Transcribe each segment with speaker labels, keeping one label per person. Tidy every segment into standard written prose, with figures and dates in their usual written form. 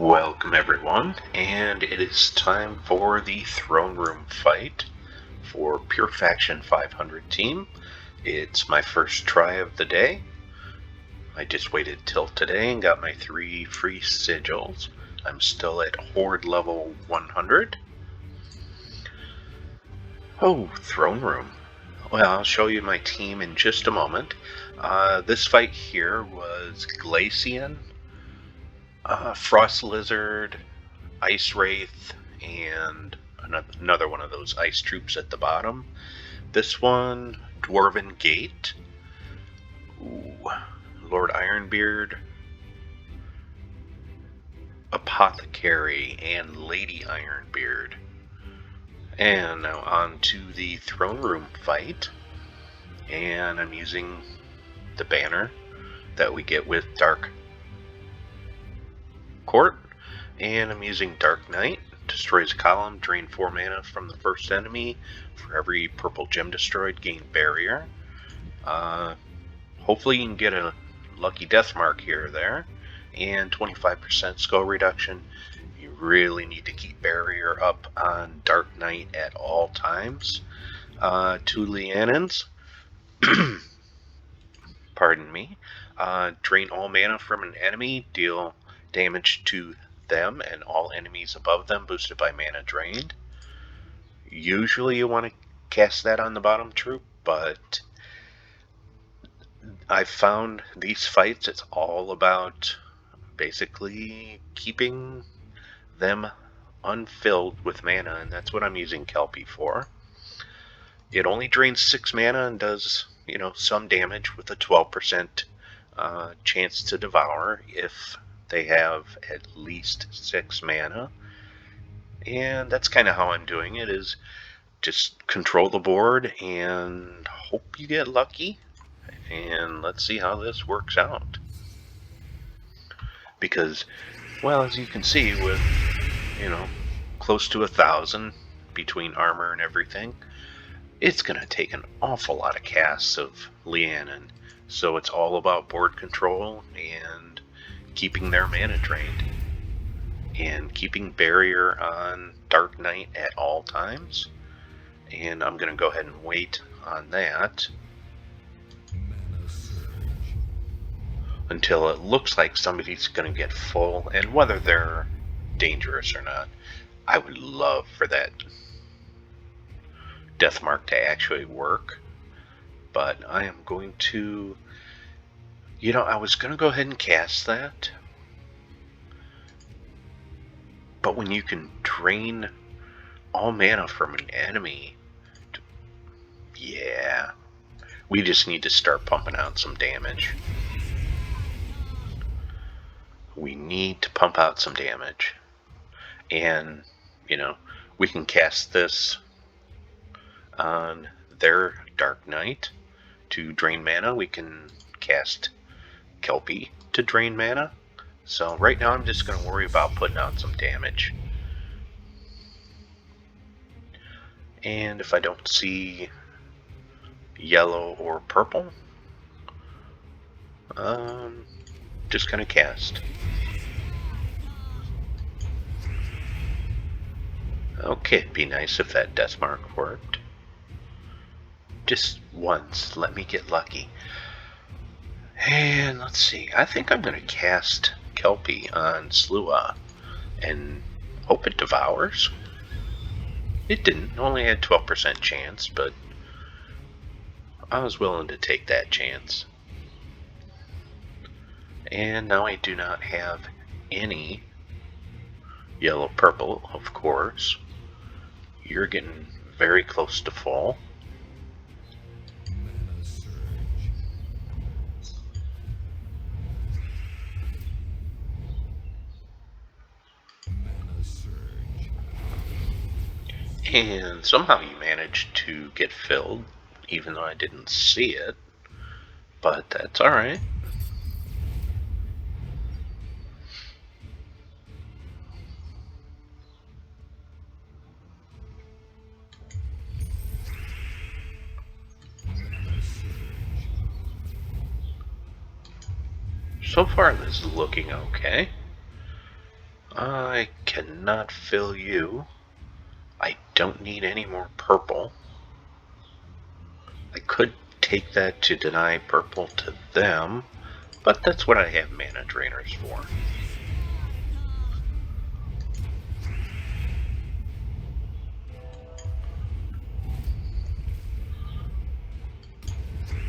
Speaker 1: Welcome everyone, and it is time for the Throne Room fight for Pure Faction 500 team. It's my first try of the day. I just waited till today and got my 3 free sigils. I'm still at Horde level 100. Oh, Throne Room. Well, I'll show you my team in just a moment. This fight here was Glacian, Frost Lizard, Ice Wraith, and another one of those ice troops at the bottom. This one, Dwarven Gate, Lord Ironbeard, Apothecary, and Lady Ironbeard. And now on to the Throne Room fight, and I'm using the banner that we get with Dark Court, and I'm using Dark Knight. Destroys a column, drain 4 mana from the first enemy. For every purple gem destroyed, gain barrier. Hopefully you can get a lucky death mark here or there, and 25% skull reduction. You really need to keep barrier up on Dark Knight at all times. 2 Lianons. Pardon me. Drain all mana from an enemy, deal damage to them and all enemies above them, boosted by mana drained. Usually you want to cast that on the bottom troop, but I've found these fights, it's all about basically keeping them unfilled with mana, and that's what I'm using Kelpie for. It only drains 6 mana and does, some damage with a 12% chance to devour if they have at least 6 mana. And that's kind of how I'm doing it, is just control the board and hope you get lucky. And let's see how this works out. Because, well, as you can see, with, close to 1,000 between armor and everything, it's going to take an awful lot of casts of Lianon. So it's all about board control and keeping their mana drained. And keeping barrier on Dark Knight at all times. And I'm going to go ahead and wait on that until it looks like somebody's going to get full, and whether they're dangerous or not. I would love for that death mark to actually work, but I am going to, I was going to go ahead and cast that, but when you can drain all mana from an enemy, yeah, we just need to start pumping out some damage. We need to pump out some damage. And, we can cast this on their Dark Knight to drain mana. We can cast Kelpie to drain mana. So right now I'm just going to worry about putting out some damage. And if I don't see yellow or purple, just going to cast. Okay, it'd be nice if that death mark worked. Just once, let me get lucky. And let's see, I think I'm going to cast Kelpie on Slua and hope it devours. It didn't, only had 12% chance, but I was willing to take that chance. And now I do not have any yellow-purple, of course. You're getting very close to full. And somehow you managed to get filled, even though I didn't see it. But that's alright. So far this is looking okay. I cannot fill you. I don't need any more purple. I could take that to deny purple to them, but that's what I have mana drainers for.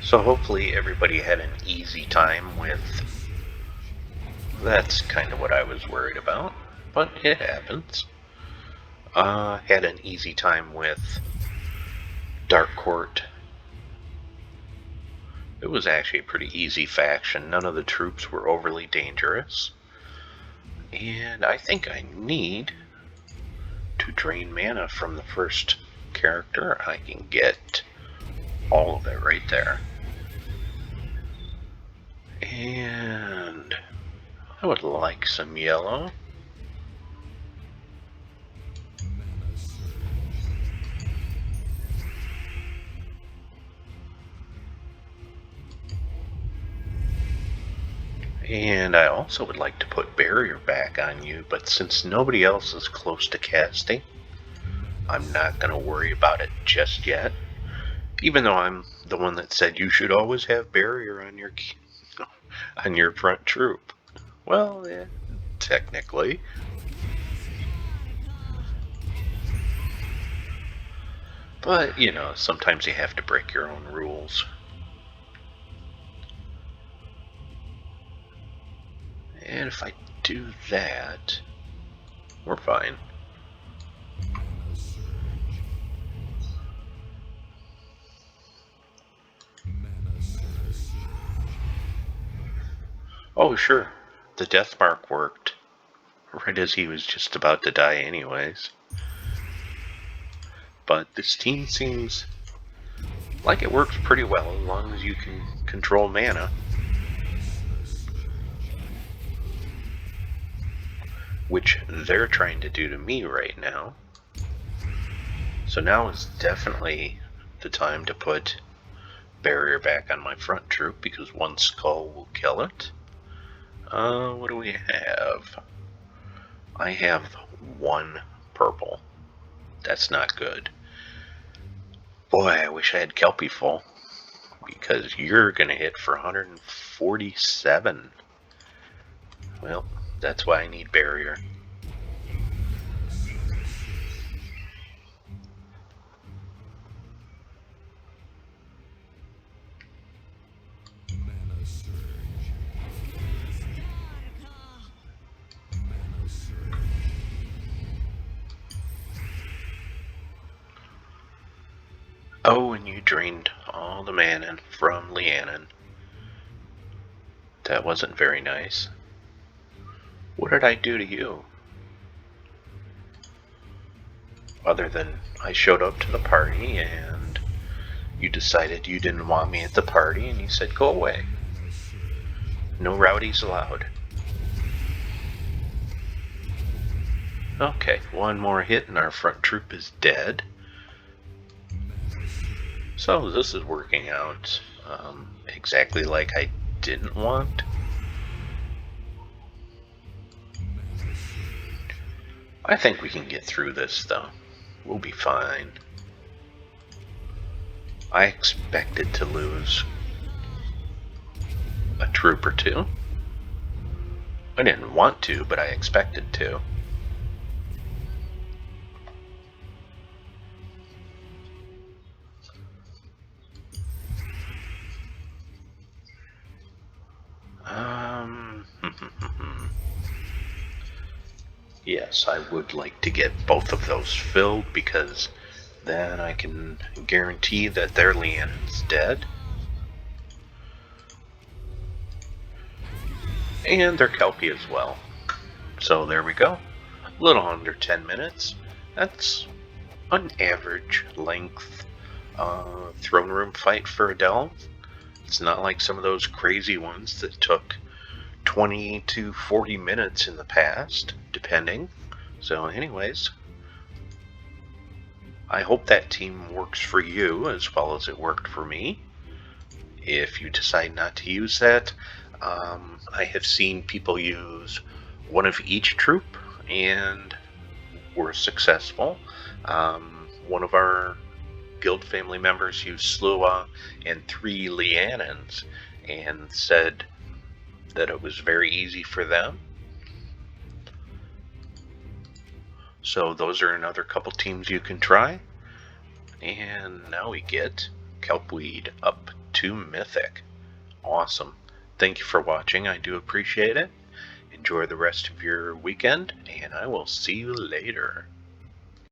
Speaker 1: So hopefully everybody had an easy time with... That's kind of what I was worried about, but it happens. Had an easy time with Dark Court. It was actually a pretty easy faction. None of the troops were overly dangerous. And I think I need to drain mana from the first character. I can get all of it right there. And I would like some yellow. And I also would like to put barrier back on you, but since nobody else is close to casting, I'm not going to worry about it just yet. Even though I'm the one that said you should always have barrier on your front troop. Well, yeah, technically. But, you know, sometimes you have to break your own rules. And if I do that, we're fine. Oh, sure. The death mark worked. Right as he was just about to die anyways. But this team seems like it works pretty well as long as you can control mana. Which they're trying to do to me right now. So now is definitely the time to put barrier back on my front troop because one skull will kill it. What do we have? I have one purple. That's not good. Boy, I wish I had Kelpie full. Because you're gonna hit for 147. Well, that's why I need barrier. Oh, and you drained all the mana from Lianon. That wasn't very nice. What did I do to you? Other than I showed up to the party and you decided you didn't want me at the party and you said go away. No rowdies allowed. Okay, one more hit and our front troop is dead. So this is working out exactly like I didn't want. I think we can get through this though. We'll be fine. I expected to lose a troop or two. I didn't want to, but I expected to. Yes, I would like to get both of those filled because then I can guarantee that their Lianon's dead. And their Kelpie as well. So there we go. A little under 10 minutes. That's an average length throne room fight for a delve. It's not like some of those crazy ones that took 20 to 40 minutes in the past, depending. So anyways, I hope that team works for you as well as it worked for me. If you decide not to use that, I have seen people use one of each troop and were successful. One of our guild family members used Slua and 3 Lianons and said that it was very easy for them. So those are another couple teams you can try. And now we get Kelpweed up to Mythic. Awesome. Thank you for watching. I do appreciate it. Enjoy the rest of your weekend, and I will see you later.